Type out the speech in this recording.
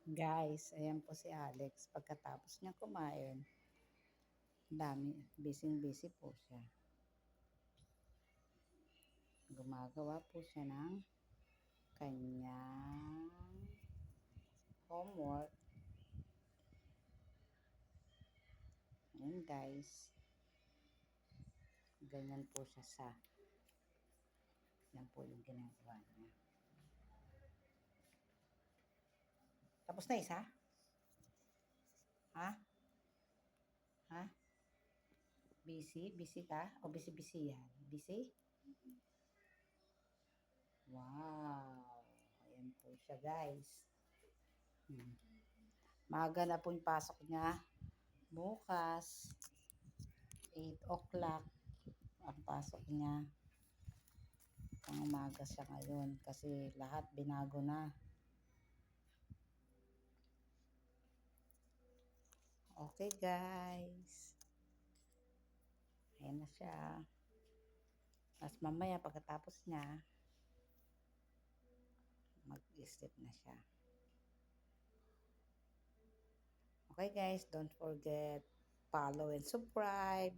Guys, ayan po si Alex. Pagkatapos niya kumain, busy po siya. Gumagawa po siya ng kanyang homework. Ayan guys. Ganyan po siya yan po yung ginagawa niya. Tapos na isa? Ha? Ha? Busy? Busy ka? O busy yan? Busy? Wow! Ayan po siya guys. Maaga na po yung pasok niya. Bukas, 8 o'clock ang pasok niya. Pang umaga siya ngayon kasi lahat binago na. Okay guys. Ayan na siya. Tapos mamaya pagkatapos niya, mag-sleep na siya. Okay guys, don't forget follow and subscribe.